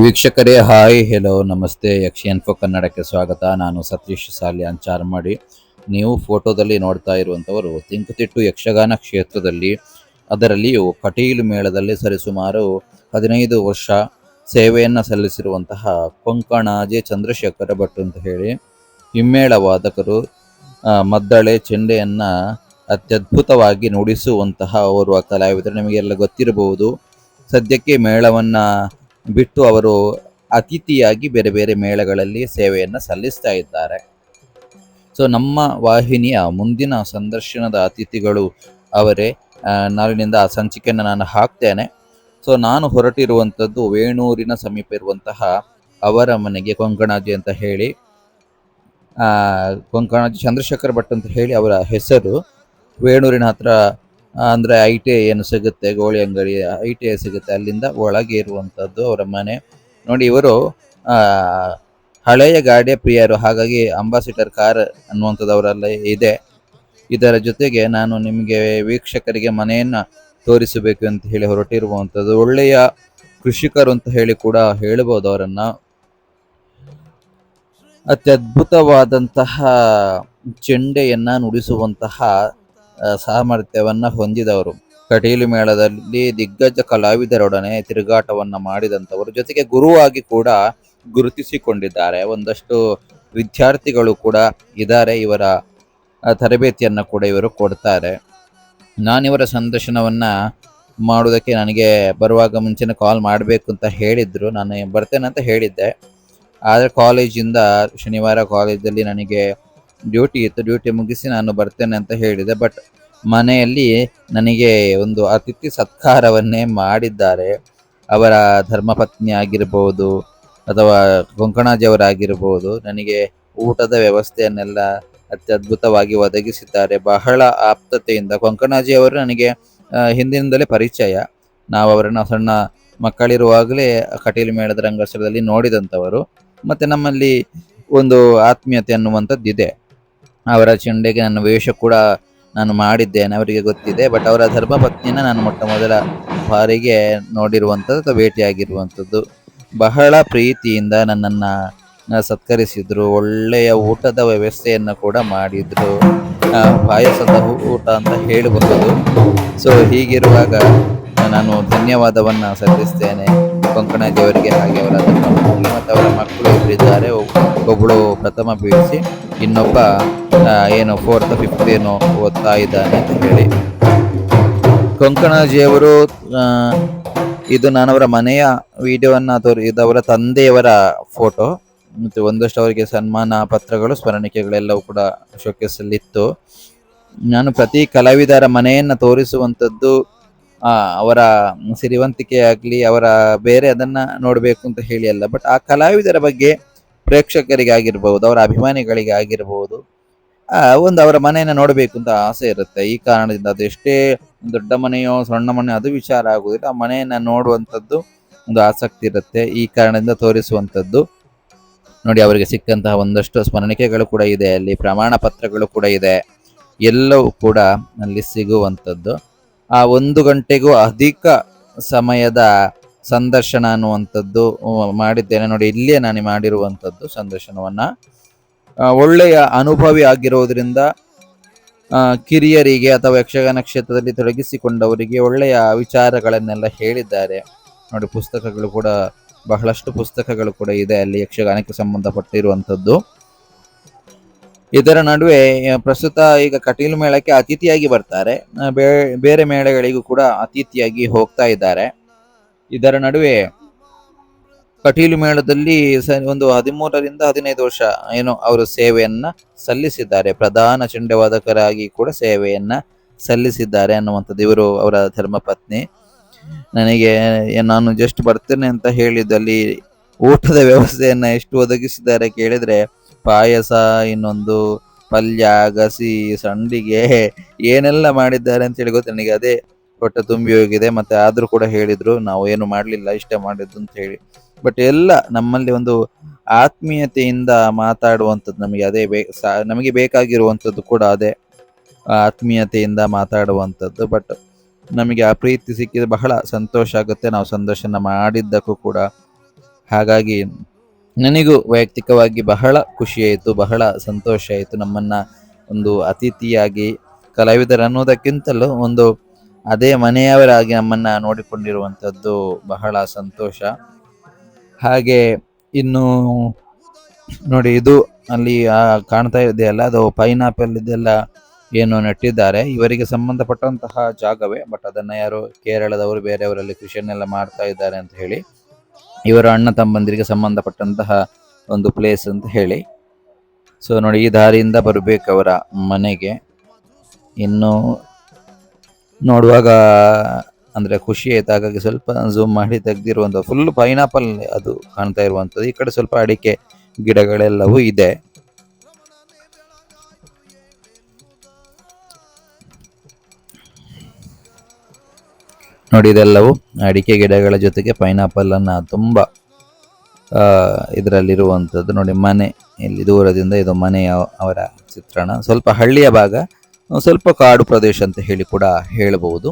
ವೀಕ್ಷಕರೇ hi hello ನಮಸ್ತೆ ಯಕ್ಷಿಯನ್ಫೋ ಕನ್ನಡಕ್ಕೆ ಸ್ವಾಗತ. ನಾನು ಸತೀಶ್ ಸಾಲ್ಯಾನ್ ಚಾರ್ಮಾಡಿ. ನೀವು ಫೋಟೋದಲ್ಲಿ ನೋಡ್ತಾ ಇರುವಂಥವರು ತಿಂಕುತಿಟ್ಟು ಯಕ್ಷಗಾನ ಕ್ಷೇತ್ರದಲ್ಲಿ, ಅದರಲ್ಲಿಯೂ ಕಟೀಲು ಮೇಳದಲ್ಲಿ ಸರಿಸುಮಾರು 15 ವರ್ಷ ಸೇವೆಯನ್ನು ಸಲ್ಲಿಸಿರುವಂತಹ ಕೊಂಕಣಾಜೆ ಚಂದ್ರಶೇಖರ ಭಟ್ ಅಂತ ಹೇಳಿ ಹಿಮ್ಮೇಳ ವಾದಕರು. ಮದ್ದಳೆ ಚೆಂಡೆಯನ್ನು ಅತ್ಯದ್ಭುತವಾಗಿ ನುಡಿಸುವಂತಹ ಓರ್ವ ಕಲಾವಿದರು. ನಿಮಗೆಲ್ಲ ಗೊತ್ತಿರಬಹುದು. ಸದ್ಯಕ್ಕೆ ಮೇಳವನ್ನು ಬಿಟ್ಟು ಅವರು ಅತಿಥಿಯಾಗಿ ಬೇರೆ ಬೇರೆ ಮೇಳಗಳಲ್ಲಿ ಸೇವೆಯನ್ನು ಸಲ್ಲಿಸ್ತಾ ಇದ್ದಾರೆ. ಸೊ ನಮ್ಮ ವಾಹಿನಿಯ ಮುಂದಿನ ಸಂದರ್ಶನದ ಅತಿಥಿಗಳು ಅವರೇ. ನಾಳಿನಿಂದ ಆ ಸಂಚಿಕೆಯನ್ನು ನಾನು ಹಾಕ್ತೇನೆ. ಸೊ ನಾನು ಹೊರಟಿರುವಂಥದ್ದು ವೇಣೂರಿನ ಸಮೀಪ ಇರುವಂತಹ ಅವರ ಮನೆಗೆ, ಕೊಂಕಣಾಜಿ ಅಂತ ಹೇಳಿ, ಕೊಂಕಣಾಜಿ ಚಂದ್ರಶೇಖರ್ ಭಟ್ ಅಂತ ಹೇಳಿ ಅವರ ಹೆಸರು. ವೇಣೂರಿನ ಹತ್ರ ಅಂದರೆ ITI ಏನು ಸಿಗುತ್ತೆ, ಗೋಳಿ ಅಂಗಡಿ ITI ಸಿಗುತ್ತೆ, ಅಲ್ಲಿಂದ ಒಳಗೆ ಇರುವಂಥದ್ದು ಅವರ ಮನೆ. ನೋಡಿ, ಇವರು ಹಳೆಯ ಗಾಡಿಯ ಪ್ರಿಯರು, ಹಾಗಾಗಿ ಅಂಬಾಸಿಡರ್ ಕಾರ್ ಅನ್ನುವಂಥದ್ದು ಅವರೆಲ್ಲ ಇದೆ. ಇದರ ಜೊತೆಗೆ ನಾನು ನಿಮಗೆ ವೀಕ್ಷಕರಿಗೆ ಮನೆಯನ್ನು ತೋರಿಸಬೇಕು ಅಂತ ಹೇಳಿ ಹೊರಟಿರುವಂಥದ್ದು. ಒಳ್ಳೆಯ ಕೃಷಿಕರು ಅಂತ ಹೇಳಿ ಕೂಡ ಹೇಳ್ಬೋದು ಅವರನ್ನು. ಅತ್ಯದ್ಭುತವಾದಂತಹ ಚೆಂಡೆಯನ್ನು ನುಡಿಸುವಂತಹ ಸಾಮರ್ಥ್ಯವನ್ನು ಹೊಂದಿದವರು. ಕಟೀಲು ಮೇಳದಲ್ಲಿ ದಿಗ್ಗಜ ಕಲಾವಿದರೊಡನೆ ತಿರುಗಾಟವನ್ನು ಮಾಡಿದಂಥವರು, ಜೊತೆಗೆ ಗುರುವಾಗಿ ಕೂಡ ಗುರುತಿಸಿಕೊಂಡಿದ್ದಾರೆ. ಒಂದಷ್ಟು ವಿದ್ಯಾರ್ಥಿಗಳು ಕೂಡ ಇದ್ದಾರೆ. ಇವರ ತರಬೇತಿಯನ್ನು ಕೂಡ ಇವರು ಕೊಡ್ತಾರೆ. ನಾನಿವರ ಸಂದರ್ಶನವನ್ನು ಮಾಡೋದಕ್ಕೆ ನನಗೆ ಬರುವಾಗ ಮುಂಚೆನೇ ಕಾಲ್ ಮಾಡಬೇಕು ಅಂತ ಹೇಳಿದರು. ನಾನು ಬರ್ತೇನೆ ಅಂತ ಹೇಳಿದ್ದೆ. ಆದರೆ ಕಾಲೇಜಿಂದ ಶನಿವಾರ ಕಾಲೇಜಲ್ಲಿ ನನಗೆ ಡ್ಯೂಟಿ ಇತ್ತು. ಡ್ಯೂಟಿ ಮುಗಿಸಿ ನಾನು ಬರ್ತೇನೆ ಅಂತ ಹೇಳಿದೆ. ಬಟ್ ಮನೆಯಲ್ಲಿ ನನಗೆ ಒಂದು ಅತಿಥಿ ಸತ್ಕಾರವನ್ನೇ ಮಾಡಿದ್ದಾರೆ. ಅವರ ಧರ್ಮಪತ್ನಿ ಆಗಿರ್ಬೋದು ಅಥವಾ ಕೊಂಕಣಾಜಿಯವರಾಗಿರ್ಬೋದು ನನಗೆ ಊಟದ ವ್ಯವಸ್ಥೆಯನ್ನೆಲ್ಲ ಅತ್ಯದ್ಭುತವಾಗಿ ಒದಗಿಸಿದ್ದಾರೆ. ಬಹಳ ಆಪ್ತತೆಯಿಂದ. ಕೊಂಕಣಾಜಿಯವರು ನನಗೆ ಹಿಂದಿನಿಂದಲೇ ಪರಿಚಯ. ನಾವು ಅವರನ್ನು ಸಣ್ಣ ಮಕ್ಕಳಿರುವಾಗಲೇ ಕಟೀಲು ಮೇಳದ ರಂಗಸ್ಥಳದಲ್ಲಿ ನೋಡಿದಂಥವರು. ಮತ್ತು ನಮ್ಮಲ್ಲಿ ಒಂದು ಆತ್ಮೀಯತೆ ಅನ್ನುವಂಥದ್ದಿದೆ. ಅವರ ಚೆಂಡೆಗೆ ನನ್ನ ವೇಷ ಕೂಡ ನಾನು ಮಾಡಿದ್ದೇನೆ, ಅವರಿಗೆ ಗೊತ್ತಿದೆ. ಬಟ್ ಅವರ ಧರ್ಮಪತ್ನಿನ ನಾನು ಮೊಟ್ಟ ಮೊದಲ ಬಾರಿಗೆ ನೋಡಿರುವಂಥದ್ದು ಅಥವಾ ಭೇಟಿಯಾಗಿರುವಂಥದ್ದು. ಬಹಳ ಪ್ರೀತಿಯಿಂದ ನನ್ನನ್ನು ಸತ್ಕರಿಸಿದರು. ಒಳ್ಳೆಯ ಊಟದ ವ್ಯವಸ್ಥೆಯನ್ನು ಕೂಡ ಮಾಡಿದರು. ಪಾಯಸದ ಊಟ ಅಂತ ಹೇಳಬಹುದು. ಸೊ ಹೀಗಿರುವಾಗ ನಾನು ಧನ್ಯವಾದವನ್ನು ಸಲ್ಲಿಸ್ತೇನೆ ಕೊಂಕಣಾಜಿಯವರಿಗೆ, ಹಾಗೆ ಅವರ ಧರ್ಮಪತ್ನಿ ಮತ್ತು ಅವರ ಮಕ್ಕಳು ಇಬ್ಬರಿದ್ದಾರೆ. ಒಬ್ಬಳು ಪ್ರಥಮ PUC, ಇನ್ನೊಬ್ಬ ಏನು 4th 5th ಏನೋ ಓದ್ತಾ ಇದ್ದಾನೆ ಅಂತ ಹೇಳಿ. ಕೊಂಕಣಾಜಿಯವರು, ಇದು ನಾನವರ ಮನೆಯ ವಿಡಿಯೋವನ್ನು ಇದವರ ತಂದೆಯವರ ಫೋಟೋ ಮತ್ತು ಒಂದಷ್ಟು ಅವರಿಗೆ ಸನ್ಮಾನ ಪತ್ರಗಳು, ಸ್ಮರಣಿಕೆಗಳೆಲ್ಲವೂ ಕೂಡ ಶೋಕೇಸಲ್ಲಿತ್ತು. ನಾನು ಪ್ರತಿ ಕಲಾವಿದರ ಮನೆಯನ್ನು ತೋರಿಸುವಂಥದ್ದು ಅವರ ಸಿರಿವಂತಿಕೆ ಆಗಲಿ, ಅವರ ಬೇರೆ ಅದನ್ನು ನೋಡಬೇಕು ಅಂತ ಹೇಳಿ ಅಲ್ಲ, ಬಟ್ ಆ ಕಲಾವಿದರ ಬಗ್ಗೆ ಪ್ರೇಕ್ಷಕರಿಗಾಗಿರ್ಬೋದು, ಅವರ ಅಭಿಮಾನಿಗಳಿಗಾಗಿರ್ಬೋದು ಒಂದು ಅವರ ಮನೆಯನ್ನು ನೋಡಬೇಕು ಅಂತ ಆಸೆ ಇರುತ್ತೆ. ಈ ಕಾರಣದಿಂದ ಅದೆಷ್ಟೇ ದೊಡ್ಡ ಮನೆಯೋ ಸಣ್ಣ ಮನೆಯೋ ಅದು ವಿಚಾರ ಆಗುವುದಿಲ್ಲ, ಆ ಮನೆಯನ್ನು ನೋಡುವಂಥದ್ದು ಒಂದು ಆಸಕ್ತಿ ಇರುತ್ತೆ. ಈ ಕಾರಣದಿಂದ ತೋರಿಸುವಂಥದ್ದು. ನೋಡಿ, ಅವರಿಗೆ ಸಿಕ್ಕಂತಹ ಒಂದಷ್ಟು ಸ್ಮರಣಿಕೆಗಳು ಕೂಡ ಇದೆ, ಅಲ್ಲಿ ಪ್ರಮಾಣ ಪತ್ರಗಳು ಕೂಡ ಇದೆ, ಎಲ್ಲವೂ ಕೂಡ ಅಲ್ಲಿ ಸಿಗುವಂಥದ್ದು. ಆ 1 ಗಂಟೆಗೂ ಅಧಿಕ ಸಮಯದ ಸಂದರ್ಶನ ಅನ್ನುವಂಥದ್ದು ಮಾಡಿದ್ದೇನೆ. ನೋಡಿ, ಇಲ್ಲಿಯೇ ನಾನು ಮಾಡಿರುವಂಥದ್ದು ಸಂದರ್ಶನವನ್ನು. ಒಳ್ಳೆಯ ಅನುಭವಿ ಆಗಿರೋದ್ರಿಂದ ಕಿರಿಯರಿಗೆ ಅಥವಾ ಯಕ್ಷಗಾನ ಕ್ಷೇತ್ರದಲ್ಲಿ ತೊಡಗಿಸಿಕೊಂಡವರಿಗೆ ಒಳ್ಳೆಯ ವಿಚಾರಗಳನ್ನೆಲ್ಲ ಹೇಳಿದ್ದಾರೆ. ನೋಡಿ, ಪುಸ್ತಕಗಳು ಕೂಡ, ಬಹಳಷ್ಟು ಪುಸ್ತಕಗಳು ಕೂಡ ಇದೆ ಅಲ್ಲಿ ಯಕ್ಷಗಾನಕ್ಕೆ ಸಂಬಂಧಪಟ್ಟಿರುವಂಥದ್ದು. ಇದರ ನಡುವೆ ಪ್ರಸ್ತುತ ಈಗ ಕಟೀಲು ಮೇಳಕ್ಕೆ ಅತಿಥಿಯಾಗಿ ಬರ್ತಾರೆ, ಬೇರೆ ಮೇಳಗಳಿಗೂ ಕೂಡ ಅತಿಥಿಯಾಗಿ ಹೋಗ್ತಾ ಇದ್ದಾರೆ. ಇದರ ನಡುವೆ ಕಟೀಲು ಮೇಳದಲ್ಲಿ ಒಂದು 13ರಿಂದ 15 ವರ್ಷ ಏನು ಅವರು ಸೇವೆಯನ್ನ ಸಲ್ಲಿಸಿದ್ದಾರೆ. ಪ್ರಧಾನ ಚೆಂಡೆವಾದಕರಾಗಿ ಕೂಡ ಸೇವೆಯನ್ನ ಸಲ್ಲಿಸಿದ್ದಾರೆ ಅನ್ನುವಂಥದ್ದು ಇವರು, ಅವರ ಧರ್ಮಪತ್ನಿ. ನನಗೆ ನಾನು ಜಸ್ಟ್ ಬರ್ತೇನೆ ಅಂತ ಹೇಳಿದಲ್ಲಿ ಊಟದ ವ್ಯವಸ್ಥೆಯನ್ನ ಎಷ್ಟು ಒದಗಿಸಿದ್ದಾರೆ ಕೇಳಿದ್ರೆ, ಪಾಯಸ, ಇನ್ನೊಂದು ಪಲ್ಯ, ಗಸಿ, ಸಂಡಿಗೆ ಏನೆಲ್ಲ ಮಾಡಿದ್ದಾರೆ ಅಂತ ಹೇಳಿ ಗೊತ್ತು ನನಗೆ. ಅದೇ ಹೊಟ್ಟೆ ತುಂಬಿ ಹೋಗಿದೆ. ಮತ್ತೆ ಆದ್ರೂ ಕೂಡ ಹೇಳಿದ್ರು, ನಾವು ಏನು ಮಾಡಲಿಲ್ಲ, ಇಷ್ಟೇ ಮಾಡಿದ್ದು ಅಂತ ಹೇಳಿ. ಬಟ್ ಎಲ್ಲ ನಮ್ಮಲ್ಲಿ ಒಂದು ಆತ್ಮೀಯತೆಯಿಂದ ಮಾತಾಡುವಂಥದ್ದು, ನಮಗೆ ಅದೇ ನಮಗೆ ಬೇಕಾಗಿರುವಂಥದ್ದು ಕೂಡ ಅದೇ, ಆತ್ಮೀಯತೆಯಿಂದ ಮಾತಾಡುವಂಥದ್ದು. ಬಟ್ ನಮಗೆ ಆ ಪ್ರೀತಿ ಸಿಕ್ಕಿದ್ರೆ ಬಹಳ ಸಂತೋಷ ಆಗುತ್ತೆ. ನಾವು ಸಂದರ್ಶನ ಮಾಡಿದ್ದಕ್ಕೂ ಕೂಡ ಹಾಗಾಗಿ ನನಗೂ ವೈಯಕ್ತಿಕವಾಗಿ ಬಹಳ ಖುಷಿಯಾಯಿತು, ಬಹಳ ಸಂತೋಷ ಆಯಿತು. ನಮ್ಮನ್ನ ಒಂದು ಅತಿಥಿಯಾಗಿ ಕಲಾವಿದರು ಅನ್ನೋದಕ್ಕಿಂತಲೂ ಒಂದು ಅದೇ ಮನೆಯವರಾಗಿ ನಮ್ಮನ್ನ ನೋಡಿಕೊಂಡಿರುವಂಥದ್ದು ಬಹಳ ಸಂತೋಷ. ಹಾಗೆ ಇನ್ನು ನೋಡಿ, ಇದು ಅಲ್ಲಿ ಕಾಣ್ತಾ ಇದೆಯಲ್ಲ, ಅದು ಪೈನಾಪಲ್ ಇದೆಲ್ಲ ಏನು ನೆಟ್ಟಿದ್ದಾರೆ, ಇವರಿಗೆ ಸಂಬಂಧಪಟ್ಟಂತಹ ಜಾಗವೇ. ಬಟ್ ಅದನ್ನ ಯಾರು ಕೇರಳದವರು ಬೇರೆಯವರಲ್ಲಿ ಕೃಷಿಯನ್ನೆಲ್ಲ ಮಾಡ್ತಾ ಇದ್ದಾರೆ ಅಂತ ಹೇಳಿ, ಇವರ ಅಣ್ಣ ತಮ್ಮಂದಿರಿಗೆ ಸಂಬಂಧಪಟ್ಟಂತಹ ಒಂದು ಪ್ಲೇಸ್ ಅಂತ ಹೇಳಿ. ಸೊ ನೋಡಿ, ಈ ದಾರಿಯಿಂದ ಬರಬೇಕು ಅವರ ಮನೆಗೆ. ಇನ್ನು ನೋಡುವಾಗ ಅಂದ್ರೆ ಖುಷಿ ಆಯ್ತು, ಹಾಗಾಗಿ ಸ್ವಲ್ಪ ಝೂಮ್ ಮಾಡಿ ತೆಗ್ದಿರುವಂಥ ಫುಲ್ ಪೈನಾಪಲ್ ಅದು ಕಾಣ್ತಾ ಇರುವಂಥದ್ದು. ಈ ಕಡೆ ಸ್ವಲ್ಪ ಅಡಿಕೆ ಗಿಡಗಳೆಲ್ಲವೂ ಇದೆ. ನೋಡಿ, ಇದೆಲ್ಲವೂ ಅಡಿಕೆ ಗಿಡಗಳ ಜೊತೆಗೆ ಪೈನಾಪಲ್ ಅನ್ನ ತುಂಬಾ ಇದರಲ್ಲಿರುವಂಥದ್ದು. ನೋಡಿ, ಮನೆ ಇಲ್ಲಿ ದೂರದಿಂದ ಇದು ಮನೆಯ ಅವರ ಚಿತ್ರಣ. ಸ್ವಲ್ಪ ಹಳ್ಳಿಯ ಭಾಗ, ಸ್ವಲ್ಪ ಕಾಡು ಪ್ರದೇಶ ಅಂತ ಹೇಳಿ ಕೂಡ ಹೇಳಬಹುದು.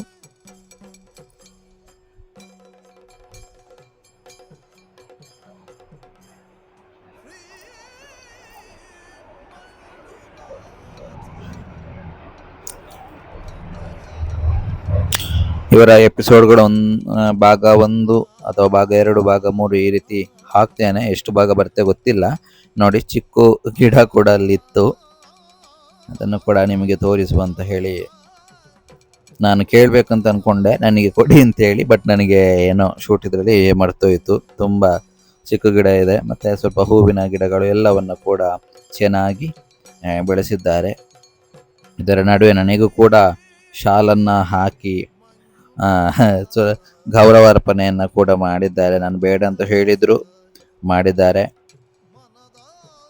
ಇವರ ಎಪಿಸೋಡ್ಗಳು ಭಾಗ 1 ಅಥವಾ ಭಾಗ 2, ಭಾಗ 3 ಈ ರೀತಿ ಹಾಕ್ತೇನೆ. ಎಷ್ಟು ಭಾಗ ಬರುತ್ತೆ ಗೊತ್ತಿಲ್ಲ. ನೋಡಿ, ಚಿಕ್ಕ ಗಿಡ ಕೂಡ ಅಲ್ಲಿತ್ತು, ಅದನ್ನು ಕೂಡ ನಿಮಗೆ ತೋರಿಸುವಂತ ಹೇಳಿ ನಾನು ಕೇಳ್ಬೇಕಂತ ಅನ್ಕೊಂಡೆ, ನನಗೆ ಕೊಡಿ ಅಂತ ಹೇಳಿ. ಬಟ್ ನನಗೆ ಏನೋ ಶೂಟ್ ಇದ್ರಲ್ಲಿ ಮರ್ತೋಯ್ತು. ತುಂಬಾ ಚಿಕ್ಕ ಗಿಡ ಇದೆ, ಮತ್ತೆ ಸ್ವಲ್ಪ ಹೂವಿನ ಗಿಡಗಳು ಎಲ್ಲವನ್ನು ಕೂಡ ಚೆನ್ನಾಗಿ ಬೆಳೆಸಿದ್ದಾರೆ. ಇದರ ನಡುವೆ ನನಗೂ ಕೂಡ ಶಾಲನ್ನ ಹಾಕಿ ಗೌರವಾರ್ಪಣೆಯನ್ನ ಕೂಡ ಮಾಡಿದ್ದಾರೆ. ನಾನು ಬೇಡ ಅಂತ ಹೇಳಿದ್ರು, ಮಾಡಿದ್ದಾರೆ.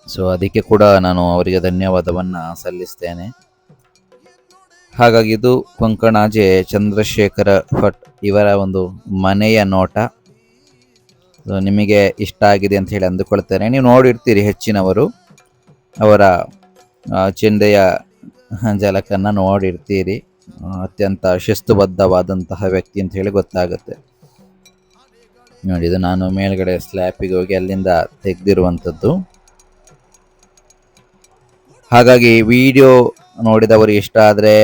ಸೊ ಅದಕ್ಕೆ ಕೂಡ ನಾನು ಅವರಿಗೆ ಧನ್ಯವಾದವನ್ನ ಸಲ್ಲಿಸ್ತೇನೆ. ಹಾಗಾಗಿ ಇದು ಕೊಂಕಣಾಜೆ ಚಂದ್ರಶೇಖರ ಭಟ್ ಇವರ ಒಂದು ಮನೆಯ ನೋಟ. ನಿಮಗೆ ಇಷ್ಟ ಆಗಿದೆ ಅಂತ ಹೇಳಿ ಅಂದುಕೊಳ್ತೇನೆ. ನೀವು ನೋಡಿರ್ತೀರಿ, ಹೆಚ್ಚಿನವರು ಅವರ ಚೆಂಡೆಯ ಜಲಕನ್ನ ನೋಡಿರ್ತೀರಿ. ಅತ್ಯಂತ ಶಿಸ್ತುಬದ್ಧವಾದಂತಹ ವ್ಯಕ್ತಿ ಅಂತ ಹೇಳಿ ಗೊತ್ತಾಗುತ್ತೆ. ನೋಡಿ, ಇದು ನಾನು ಮೇಲ್ಗಡೆ ಸ್ಲ್ಯಾಪಿಗೆ ಹೋಗಿ ಅಲ್ಲಿಂದ ತೆಗೆದಿರುವಂಥದ್ದು. ಹಾಗಾಗಿ ವಿಡಿಯೋ ನೋಡಿದವರು ಇಷ್ಟ ಆದರೆ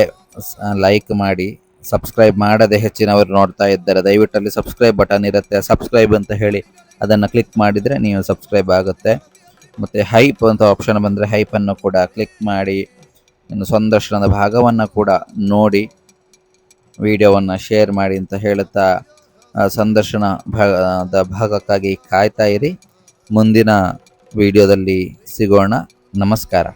ಲೈಕ್ ಮಾಡಿ. ಸಬ್ಸ್ಕ್ರೈಬ್ ಮಾಡದೆ ಹೆಚ್ಚಿನವರು ನೋಡ್ತಾ ಇದ್ದಾರೆ, ದಯವಿಟ್ಟು ಅಲ್ಲಿ ಸಬ್ಸ್ಕ್ರೈಬ್ ಬಟನ್ ಇರುತ್ತೆ, ಸಬ್ಸ್ಕ್ರೈಬ್ ಅಂತ ಹೇಳಿ ಅದನ್ನು ಕ್ಲಿಕ್ ಮಾಡಿದರೆ ನೀವು ಸಬ್ಸ್ಕ್ರೈಬ್ ಆಗುತ್ತೆ. ಮತ್ತು ಹೈಪ್ ಅಂತ ಆಪ್ಷನ್ ಬಂದರೆ ಹೈಪನ್ನು ಕೂಡ ಕ್ಲಿಕ್ ಮಾಡಿ. ಇನ್ನು ಸಂದರ್ಶನದ ಭಾಗವನ್ನು ಕೂಡ ನೋಡಿ, ವಿಡಿಯೋವನ್ನು ಶೇರ್ ಮಾಡಿ ಅಂತ ಹೇಳುತ್ತಾ ಸಂದರ್ಶನ ಭಾಗಕ್ಕಾಗಿ ಕಾಯ್ತಾ ಇರಿ. ಮುಂದಿನ ವಿಡಿಯೋದಲ್ಲಿ ಸಿಗೋಣ. ನಮಸ್ಕಾರ.